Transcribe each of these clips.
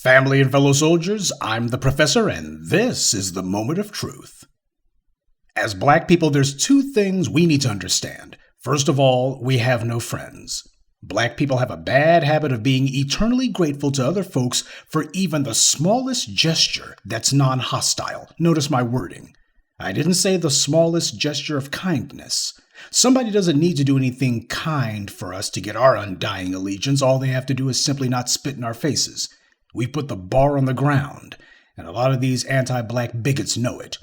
Family and fellow soldiers, I'm the Professor, and this is the Moment of Truth. As black people, there's two things we need to understand. First of all, we have no friends. Black people have a bad habit of being eternally grateful to other folks for even the smallest gesture that's non-hostile. Notice my wording. I didn't say the smallest gesture of kindness. Somebody doesn't need to do anything kind for us to get our undying allegiance. All they have to do is simply not spit in our faces. We put the bar on the ground, and a lot of these anti-black bigots know it.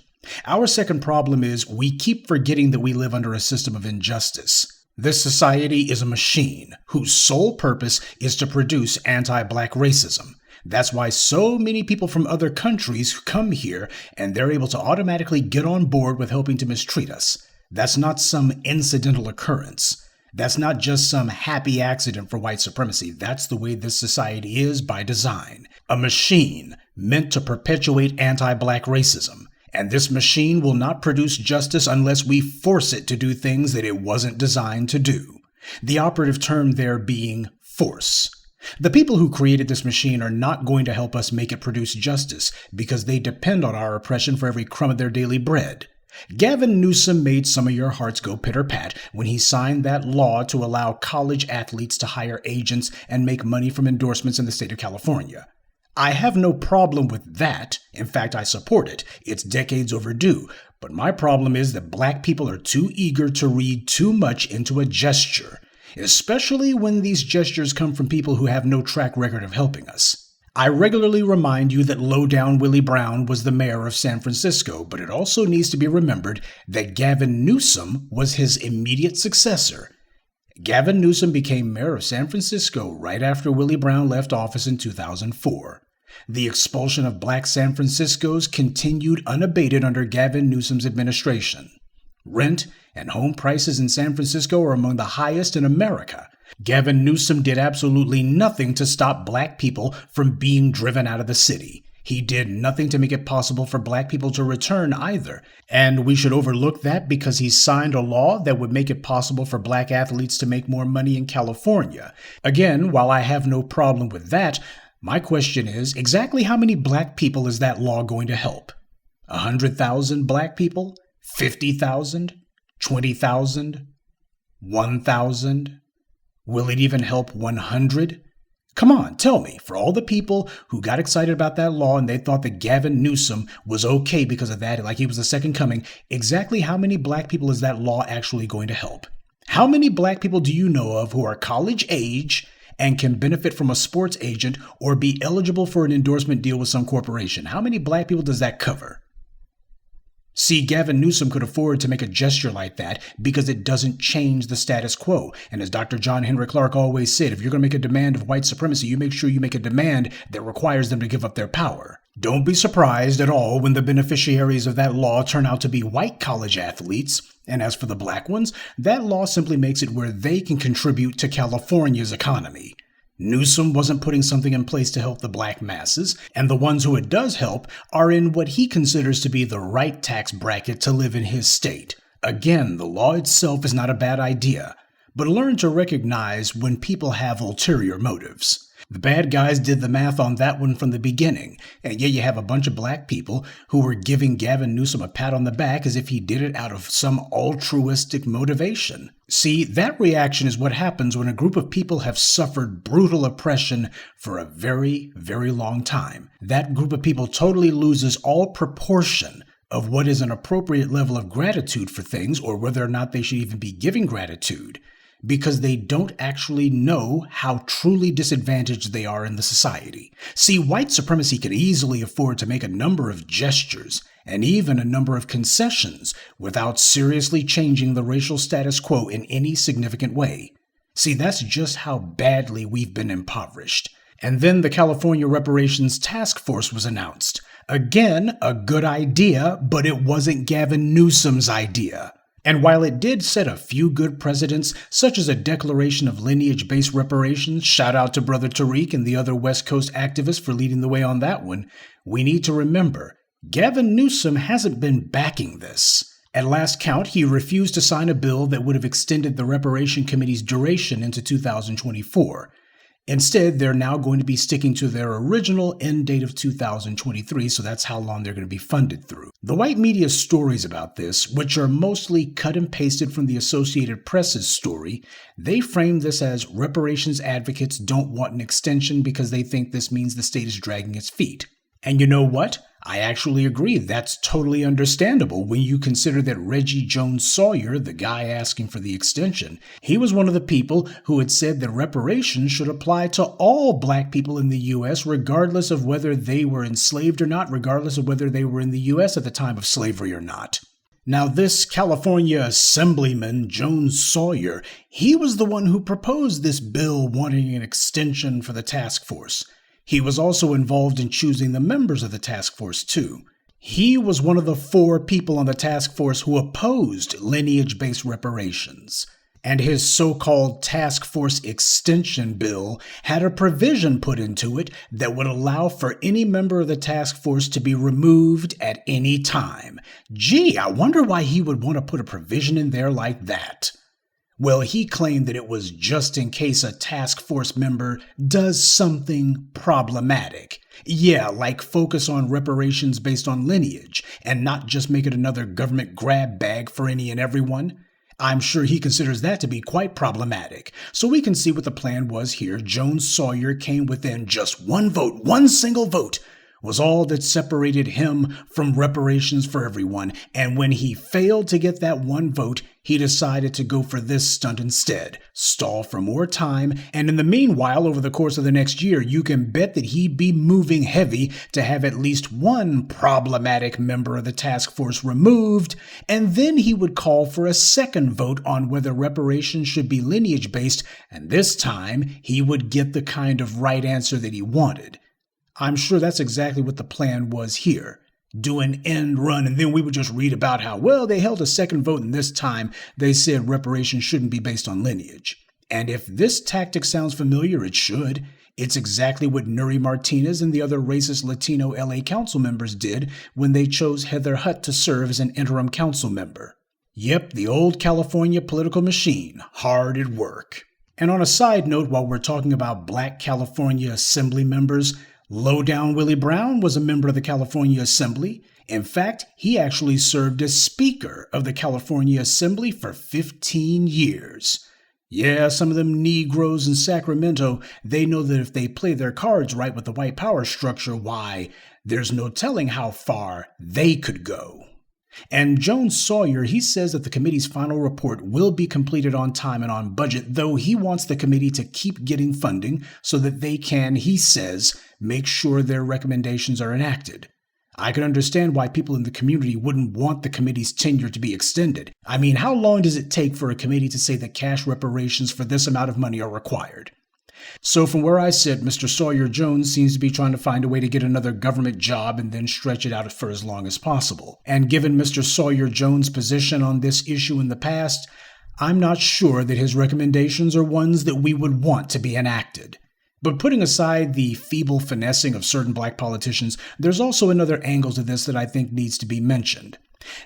Our second problem is we keep forgetting that we live under a system of injustice. This society is a machine whose sole purpose is to produce anti-black racism. That's why so many people from other countries come here and they're able to automatically get on board with helping to mistreat us. That's not some incidental occurrence. That's not just some happy accident for white supremacy. That's the way this society is by design. A machine meant to perpetuate anti-black racism. And this machine will not produce justice unless we force it to do things that it wasn't designed to do. The operative term there being force. The people who created this machine are not going to help us make it produce justice because they depend on our oppression for every crumb of their daily bread. Gavin Newsom made some of your hearts go pitter-pat when he signed that law to allow college athletes to hire agents and make money from endorsements in the state of California. I have no problem with that. In fact, I support it. It's decades overdue. But my problem is that black people are too eager to read too much into a gesture, especially when these gestures come from people who have no track record of helping us. I regularly remind you that low-down Willie Brown was the mayor of San Francisco, but it also needs to be remembered that Gavin Newsom was his immediate successor. Gavin Newsom became mayor of San Francisco right after Willie Brown left office in 2004. The expulsion of black San Franciscans continued unabated under Gavin Newsom's administration. Rent and home prices in San Francisco are among the highest in America. Gavin Newsom did absolutely nothing to stop black people from being driven out of the city. He did nothing to make it possible for black people to return either. And we should overlook that because he signed a law that would make it possible for black athletes to make more money in California. Again, while I have no problem with that, my question is, exactly how many black people is that law going to help? 100,000 black people? 50,000? 20,000? 1,000? Will it even help 100? Come on, tell me, for all the people who got excited about that law and they thought that Gavin Newsom was okay because of that, like he was the second coming, exactly how many black people is that law actually going to help? How many black people do you know of who are college age and can benefit from a sports agent or be eligible for an endorsement deal with some corporation? How many black people does that cover? See, Gavin Newsom could afford to make a gesture like that because it doesn't change the status quo. And as Dr. John Henry Clark always said, if you're going to make a demand of white supremacy, you make sure you make a demand that requires them to give up their power. Don't be surprised at all when the beneficiaries of that law turn out to be white college athletes. And as for the black ones, that law simply makes it where they can contribute to California's economy. Newsom wasn't putting something in place to help the black masses, and the ones who it does help are in what he considers to be the right tax bracket to live in his state. Again, the law itself is not a bad idea, but learn to recognize when people have ulterior motives. The bad guys did the math on that one from the beginning, and yet you have a bunch of black people who were giving Gavin Newsom a pat on the back as if he did it out of some altruistic motivation. See, that reaction is what happens when a group of people have suffered brutal oppression for a very, very long time. That group of people totally loses all proportion of what is an appropriate level of gratitude for things, or whether or not they should even be giving gratitude, because they don't actually know how truly disadvantaged they are in the society. See, white supremacy can easily afford to make a number of gestures and even a number of concessions without seriously changing the racial status quo in any significant way. See, that's just how badly we've been impoverished. And then the California Reparations Task Force was announced. Again, a good idea, but it wasn't Gavin Newsom's idea. And while it did set a few good precedents, such as a declaration of lineage-based reparations, shout out to Brother Tariq and the other West Coast activists for leading the way on that one, we need to remember, Gavin Newsom hasn't been backing this. At last count, he refused to sign a bill that would have extended the Reparation Committee's duration into 2024. Instead, they're now going to be sticking to their original end date of 2023, so that's how long they're going to be funded through. The white media's stories about this, which are mostly cut and pasted from the Associated Press's story, they frame this as reparations advocates don't want an extension because they think this means the state is dragging its feet. And you know what? I actually agree. That's totally understandable when you consider that Reggie Jones-Sawyer, the guy asking for the extension, he was one of the people who had said that reparations should apply to all black people in the U.S. regardless of whether they were enslaved or not, regardless of whether they were in the U.S. at the time of slavery or not. Now, this California Assemblyman, Jones-Sawyer, he was the one who proposed this bill wanting an extension for the task force. He was also involved in choosing the members of the task force, too. He was one of the 4 people on the task force who opposed lineage-based reparations. And his so-called task force extension bill had a provision put into it that would allow for any member of the task force to be removed at any time. Gee, I wonder why he would want to put a provision in there like that. Well, he claimed that it was just in case a task force member does something problematic. Yeah, like focus on reparations based on lineage and not just make it another government grab bag for any and everyone. I'm sure he considers that to be quite problematic. So we can see what the plan was here. Jones-Sawyer came within just one vote, one single vote, was all that separated him from reparations for everyone. And when he failed to get that one vote, he decided to go for this stunt instead, stall for more time, and in the meanwhile, over the course of the next year, you can bet that he'd be moving heavy to have at least one problematic member of the task force removed, and then he would call for a second vote on whether reparations should be lineage-based, and this time, he would get the kind of right answer that he wanted. I'm sure that's exactly what the plan was here. Do an end run, and then we would just read about how, well, they held a second vote, and this time they said reparations shouldn't be based on lineage. And if this tactic sounds familiar, it should. It's exactly what Nuri Martinez and the other racist Latino LA council members did when they chose Heather Hutt to serve as an interim council member. Yep, the old California political machine, hard at work. And on a side note, while we're talking about black California Assembly members, Lowdown Willie Brown was a member of the California Assembly. In fact, he actually served as Speaker of the California Assembly for 15 years. Yeah, some of them Negroes in Sacramento, they know that if they play their cards right with the white power structure, why, there's no telling how far they could go. And Jones-Sawyer, he says that the committee's final report will be completed on time and on budget, though he wants the committee to keep getting funding so that they can, he says, make sure their recommendations are enacted. I can understand why people in the community wouldn't want the committee's tenure to be extended. I mean, how long does it take for a committee to say that cash reparations for this amount of money are required? So from where I sit, Mr. Sawyer Jones seems to be trying to find a way to get another government job and then stretch it out for as long as possible. And given Mr. Sawyer Jones' position on this issue in the past, I'm not sure that his recommendations are ones that we would want to be enacted. But putting aside the feeble finessing of certain black politicians, there's also another angle to this that I think needs to be mentioned.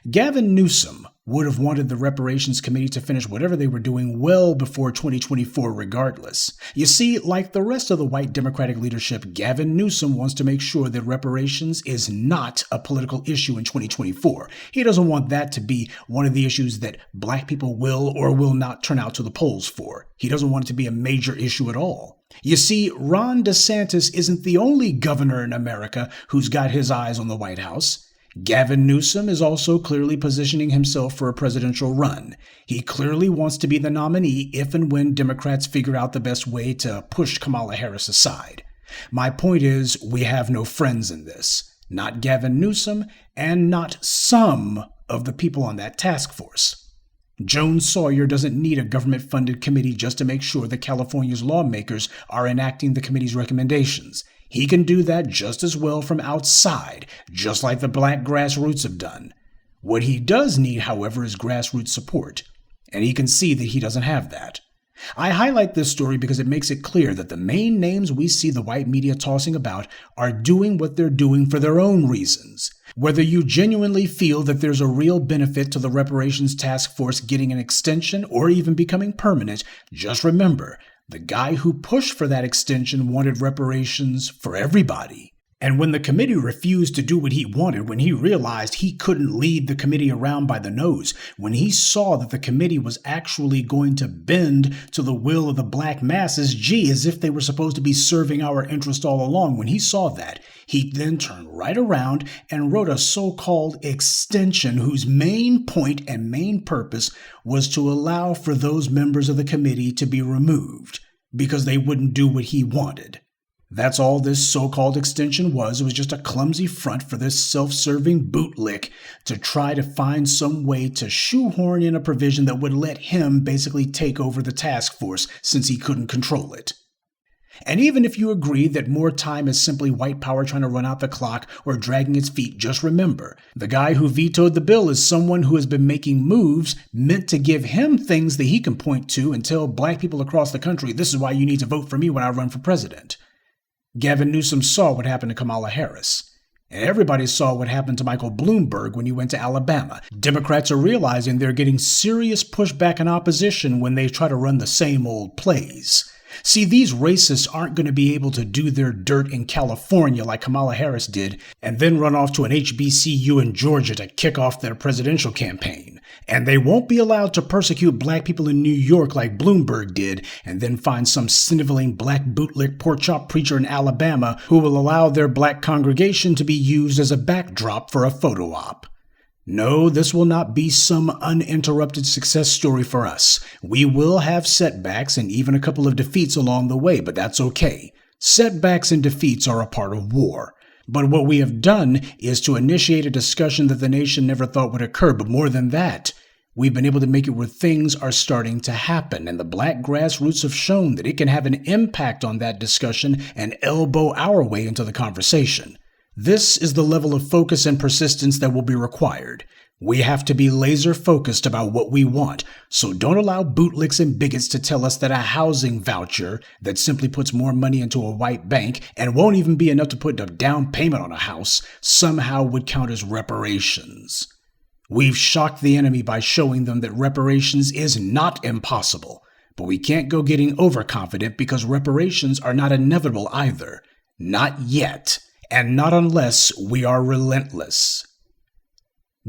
Gavin Newsom would have wanted the Reparations Committee to finish whatever they were doing well before 2024 regardless. You see, like the rest of the white Democratic leadership, Gavin Newsom wants to make sure that reparations is not a political issue in 2024. He doesn't want that to be one of the issues that black people will or will not turn out to the polls for. He doesn't want it to be a major issue at all. You see, Ron DeSantis isn't the only governor in America who's got his eyes on the White House. Gavin Newsom is also clearly positioning himself for a presidential run. He clearly wants to be the nominee if and when Democrats figure out the best way to push Kamala Harris aside. My point is, we have no friends in this. Not Gavin Newsom, and not some of the people on that task force. Jones-Sawyer doesn't need a government-funded committee just to make sure that California's lawmakers are enacting the committee's recommendations. He can do that just as well from outside, just like the black grassroots have done. What he does need, however, is grassroots support, and he can see that he doesn't have that. I highlight this story because it makes it clear that the main names we see the white media tossing about are doing what they're doing for their own reasons. Whether you genuinely feel that there's a real benefit to the Reparations Task Force getting an extension or even becoming permanent, just remember, The guy who pushed for that extension wanted reparations for everybody. And when the committee refused to do what he wanted, when he realized he couldn't lead the committee around by the nose, when he saw that the committee was actually going to bend to the will of the black masses, as if they were supposed to be serving our interest all along, when he saw that, he then turned right around and wrote a so-called extension whose main point and main purpose was to allow for those members of the committee to be removed because they wouldn't do what he wanted. That's all this so-called extension was. It was just a clumsy front for this self-serving bootlick to try to find some way to shoehorn in a provision that would let him basically take over the task force since he couldn't control it. And even if you agree that more time is simply white power trying to run out the clock or dragging its feet, just remember, the guy who vetoed the bill is someone who has been making moves meant to give him things that he can point to and tell black people across the country, this is why you need to vote for me when I run for president. Gavin Newsom saw what happened to Kamala Harris. And everybody saw what happened to Michael Bloomberg when he went to Alabama. Democrats are realizing they're getting serious pushback and opposition when they try to run the same old plays. See, these racists aren't going to be able to do their dirt in California like Kamala Harris did and then run off to an HBCU in Georgia to kick off their presidential campaign. And they won't be allowed to persecute black people in New York like Bloomberg did and then find some sniveling black bootlick pork chop preacher in Alabama who will allow their black congregation to be used as a backdrop for a photo op. No, this will not be some uninterrupted success story for us. We will have setbacks and even a couple of defeats along the way, but that's okay. Setbacks and defeats are a part of war. But what we have done is to initiate a discussion that the nation never thought would occur. But more than that, we've been able to make it where things are starting to happen. And the black grassroots have shown that it can have an impact on that discussion and elbow our way into the conversation. This is the level of focus and persistence that will be required. We have to be laser focused about what we want, so don't allow bootlicks and bigots to tell us that a housing voucher that simply puts more money into a white bank and won't even be enough to put a down payment on a house somehow would count as reparations. We've shocked the enemy by showing them that reparations is not impossible, but we can't go getting overconfident because reparations are not inevitable either. Not yet. And not unless we are relentless.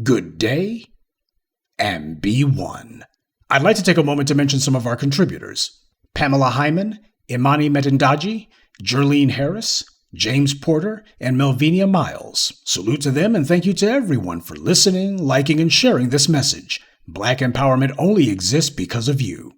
Good day, and be one. I'd like to take a moment to mention some of our contributors. Pamela Hyman, Imani Metendaji, Jerlene Harris, James Porter, and Melvinia Miles. Salute to them and thank you to everyone for listening, liking, and sharing this message. Black empowerment only exists because of you.